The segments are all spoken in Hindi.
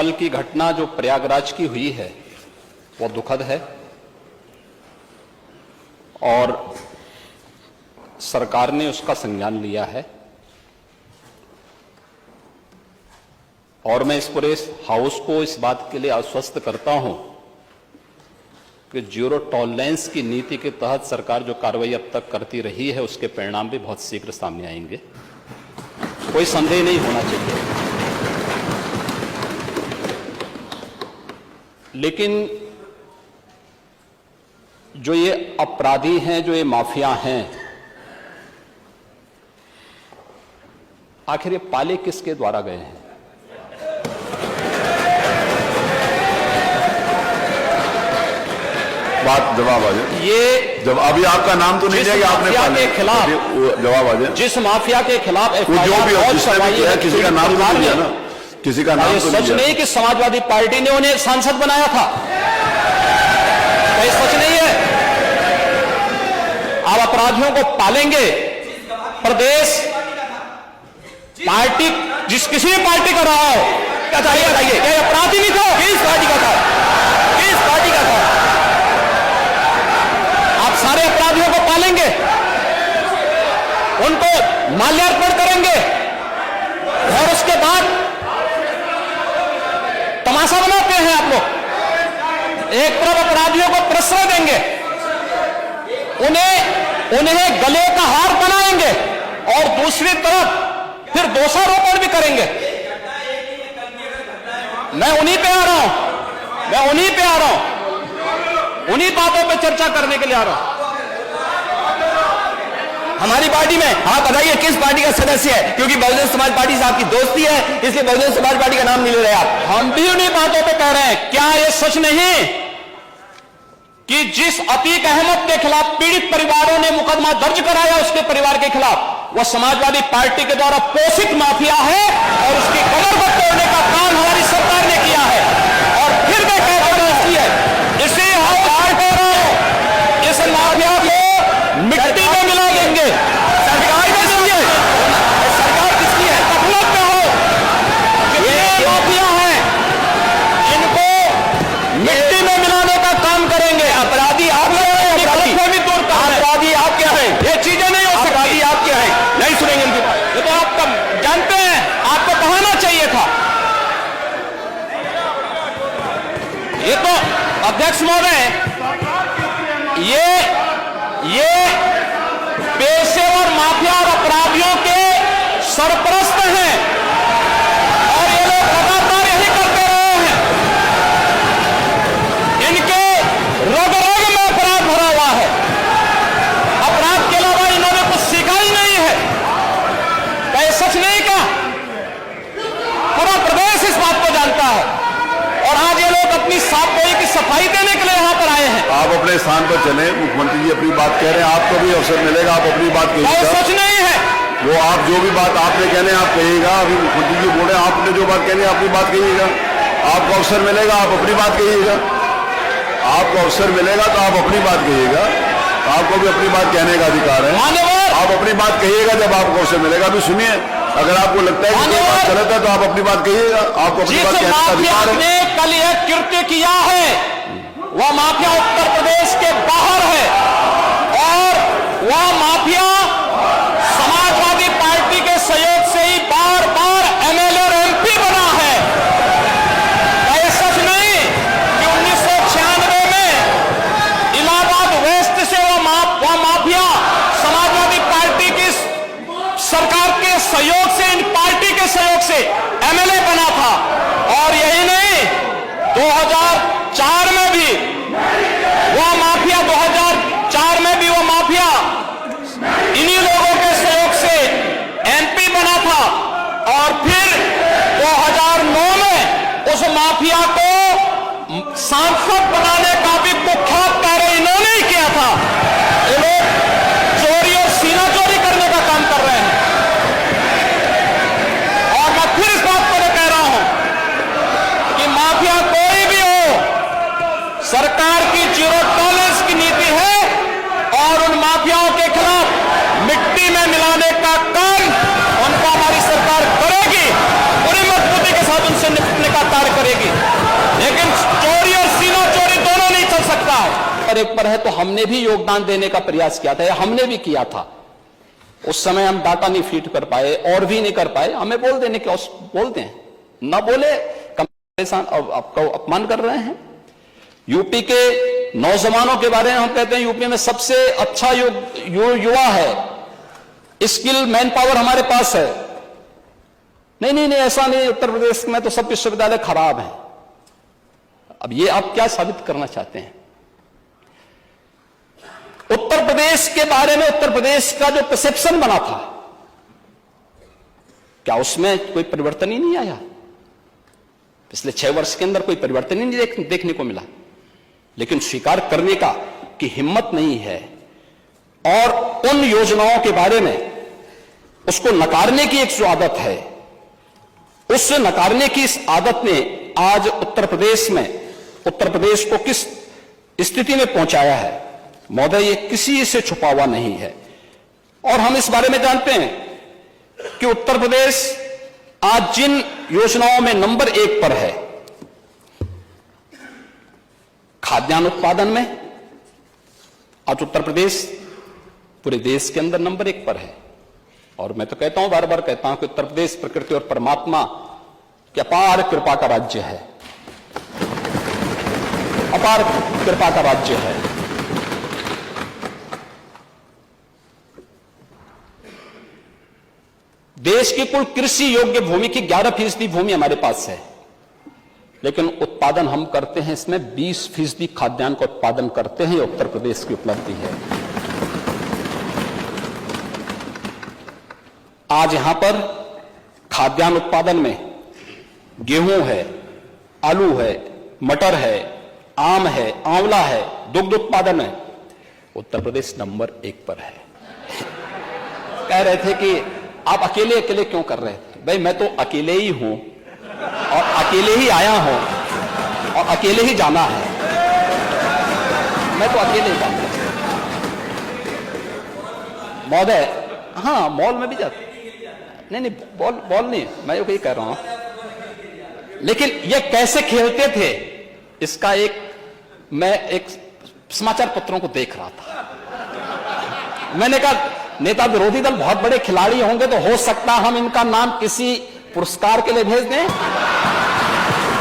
कल की घटना जो प्रयागराज की हुई है वो दुखद है और सरकार ने उसका संज्ञान लिया है और मैं इस पूरे हाउस को इस बात के लिए आश्वस्त करता हूं कि जीरो टॉलरेंस की नीति के तहत सरकार जो कार्रवाई अब तक करती रही है उसके परिणाम भी बहुत शीघ्र सामने आएंगे, कोई संदेह नहीं होना चाहिए। लेकिन जो ये अपराधी हैं, जो ये माफिया हैं, आखिर ये पाले किसके द्वारा गए हैं? बात जवाब आ जाए। ये जब अभी आपका नाम तो नहीं जाएगा, आपने के खिलाफ जवाब आ जाए। जिस माफिया के खिलाफ जो भी है, किसी का नाम तो नहीं है ना, किसी का नाम तो सच नहीं कि समाजवादी पार्टी ने उन्हें सांसद बनाया था, ये सच नहीं है। आप अपराधियों को पालेंगे, प्रदेश पार्टी जिस किसी भी पार्टी का रहा हो, बताइए क्या अपराधी नहीं था? किस पार्टी का था? किस पार्टी का था? आप सारे अपराधियों को पालेंगे, उनको माल्यार्पण करेंगे और उसके बाद तमाशा बनाते हैं आप लोग। एक तरफ अपराधियों को प्रश्रय देंगे, उन्हें गले का हार बनाएंगे और दूसरी तरफ फिर दोषारोपण भी करेंगे। मैं उन्हीं पे आ रहा हूं, उन्हीं बातों पे चर्चा करने के लिए आ रहा हूं। हमारी पार्टी में आप बताइए किस पार्टी का सदस्य है? क्योंकि बहुजन समाज पार्टी से आपकी दोस्ती है, इसलिए बहुजन समाज पार्टी का नाम नहीं ले रहे आप। हम भी उन्हीं बातों पे कह रहे हैं। क्या यह सच नहीं कि जिस अतीक अहमद के खिलाफ पीड़ित परिवारों ने मुकदमा दर्ज कराया, उसके परिवार के खिलाफ, वह समाजवादी पार्टी के द्वारा पोषित माफिया है और उसकी कमर को तोड़ने का काम हमारी सरकार ने किया है। और फिर मैं कहता हूं, इसी हाउस में इस माफिया को मिट्टी में मिला देंगे। सरकार किसकी है? सरकार किसकी है? तकलीफ में हो, ये माफिया हैं, इनको मिट्टी में मिलाने का काम करेंगे। अपराधी आप क्या है? अपराधी आप क्या है? ये चीजें नहीं हो सकती। अपराधी आप क्या है? नहीं सुनेंगे इनकी बात। ये तो आप जानते हैं, आपको कहना चाहिए था। ये तो अध्यक्ष महोदय, ये पेशेवर माफिया और अपराधियों के सरपरस्त हैं और ये लोग लगातार यही करते रहे हैं। इनके रग रग में अपराध भरा हुआ है। अपराध के अलावा इन्होंने कुछ सीखा ही नहीं है। क्या ये सच नहीं का? पूरा प्रदेश इस बात को जानता है और आज ये लोग अपनी साफ गोई की सफाई देने के लिए यहां पर आए हैं। आप अपने स्थान पर चले, मुख्यमंत्री जी अपनी बात कह रहे हैं, आपको भी अवसर मिलेगा, आप अपनी बात कहिएगा। सच नहीं है वो आप जो भी बात आपने कहने आप कहिएगा। अभी मुख्यमंत्री जी बोल रहे हैं, आपने जो बात कहनी है अपनी बात कहिएगा। आपको अवसर मिलेगा, आप अपनी बात कहिएगा। आपको अवसर मिलेगा तो आप अपनी बात कहिएगा। आपको भी अपनी बात कहने का अधिकार है, आप अपनी बात कहिएगा जब आपको अवसर मिलेगा। अभी सुनिए, अगर आपको लगता है कि कोई बात गलत है तो आप अपनी बात कहिएगा। आपको अपनी बात कहने का अधिकार है। ने कल एक कृत्य किया है, वह माफिया उत्तर प्रदेश के बाहर है और वह माफिया समाजवादी पार्टी के सहयोग से ही बार बार एमएलए और एमपी बना है। क्या सच नहीं कि 1996 में इलाहाबाद वेस्ट से वह माफिया समाजवादी पार्टी की सरकार के सहयोग से, इन पार्टी के सहयोग से एमएलए बना था। और यही नहीं, 2004 में भी वह माफिया 2004 में भी वह माफिया इन्हीं लोगों के सहयोग से एमपी बना था। और फिर 2009 में उस माफिया को सांसद बनाने का भी कुख्यात कार्य इन्होंने ही किया था। ये लोग चोरी और सीना चोरी करने का काम कर रहे हैं। और मैं फिर इस बात को कह रहा हूं कि माफिया कोई भी हो, सरकार की जीरो टॉलरेंस की नीति है और उन माफियाओं के खिलाफ मिट्टी में मिलाने का काम उनका हमारी सरकार करेगी। पूरी मजबूती के साथ उनसे निपटने का कार्य करेगी। नंबर 1 पर है, तो हमने भी योगदान देने का प्रयास किया था, या हमने भी किया था। उस समय हम डाटा नहीं फीड कर पाए और भी नहीं कर पाए, हमें बोल देने के बोल दें, ना बोले परेशान, आपका अपमान कर रहे हैं। यूपी के नौजवानों के बारे में हम कहते हैं यूपी में सबसे अच्छा युवा है, स्किल मैन पावर हमारे पास है। नहीं, ऐसा नहीं, उत्तर प्रदेश में तो सब विश्वविद्यालय खराब हैं। अब ये आप क्या साबित करना चाहते हैं? उत्तर प्रदेश के बारे में, उत्तर प्रदेश का जो परसेप्शन बना था, क्या उसमें कोई परिवर्तन ही नहीं आया? पिछले 6 वर्ष के अंदर कोई परिवर्तन ही नहीं देखने को मिला। लेकिन स्वीकार करने का की हिम्मत नहीं है, और उन योजनाओं के बारे में उसको नकारने की एक जो आदत है, उस नकारने की इस आदत ने आज उत्तर प्रदेश को किस स्थिति में पहुंचाया है महोदय, ये किसी से छुपा हुआ नहीं है। और हम इस बारे में जानते हैं कि उत्तर प्रदेश आज जिन योजनाओं में नंबर 1 पर है, खाद्यान्न उत्पादन में आज उत्तर प्रदेश पूरे देश के अंदर नंबर 1 पर है। और मैं तो कहता हूं, बार बार कहता हूं कि उत्तर प्रदेश प्रकृति और परमात्मा की अपार कृपा का राज्य है, अपार कृपा का राज्य है। देश की कुल कृषि योग्य भूमि की 11% भूमि हमारे पास है, लेकिन उत्पादन हम करते हैं इसमें 20% खाद्यान्न का उत्पादन करते हैं। उत्तर प्रदेश की उपलब्धि है। आज यहां पर खाद्यान्न उत्पादन में गेहूं है, आलू है, मटर है, आम है, आंवला है, दुग्ध उत्पादन है, उत्तर प्रदेश नंबर 1 पर है। कह रहे थे कि आप अकेले अकेले क्यों कर रहे थे? भाई मैं तो अकेले ही हूं, और अकेले ही आया हूं, और अकेले ही जाना है। मैं तो अकेले ही जाता हूं महोदय। हाँ, मॉल में भी जाते, नहीं बॉल नहीं, मैं यही कह रहा हूं। लेकिन ये कैसे खेलते थे, इसका मैं एक समाचार पत्रों को देख रहा था। मैंने कहा नेता विरोधी दल बहुत बड़े खिलाड़ी होंगे, तो हो सकता हम इनका नाम किसी पुरस्कार के लिए भेज दें।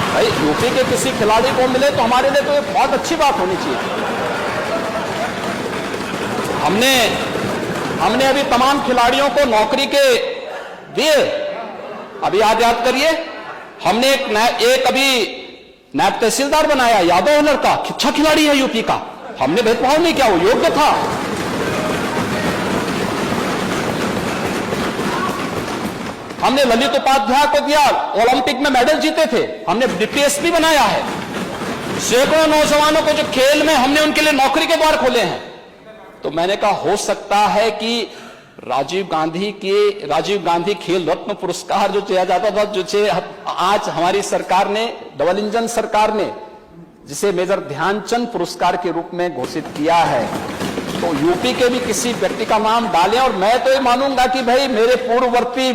भाई यूपी के किसी खिलाड़ी को मिले तो हमारे लिए तो ये बहुत अच्छी बात होनी चाहिए। हमने अभी तमाम खिलाड़ियों को नौकरी के दिए। अभी याद करिए, हमने एक अभी नायब तहसीलदार बनाया, यादव हुनर का, अच्छा खिलाड़ी है यूपी का। हमने भेदभाव नहीं किया, वो योग्य था। हमने ललित उपाध्याय को दिया, ओलंपिक में मेडल जीते थे, हमने डीपीएसपी बनाया है। सैकड़ों नौजवानों को जो खेल में हमने उनके लिए नौकरी के द्वार खोले हैं। तो मैंने कहा हो सकता है कि राजीव गांधी खेल रत्न पुरस्कार जो दिया जाता था, जो आज हमारी सरकार ने, डबल इंजन सरकार ने जिसे मेजर ध्यानचंद पुरस्कार के रूप में घोषित किया है, तो यूपी के भी किसी व्यक्ति का नाम डालें। और मैं तो ये मानूंगा कि भाई मेरे पूर्ववर्ती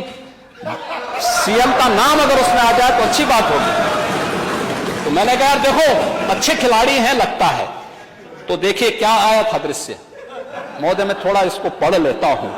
सीएम का नाम अगर उसमें आ जाए तो अच्छी बात होगी। तो मैंने कहा यार देखो अच्छे खिलाड़ी हैं लगता है। तो देखिए क्या आया था दृश्य। महोदय मैं थोड़ा इसको पढ़ लेता हूं।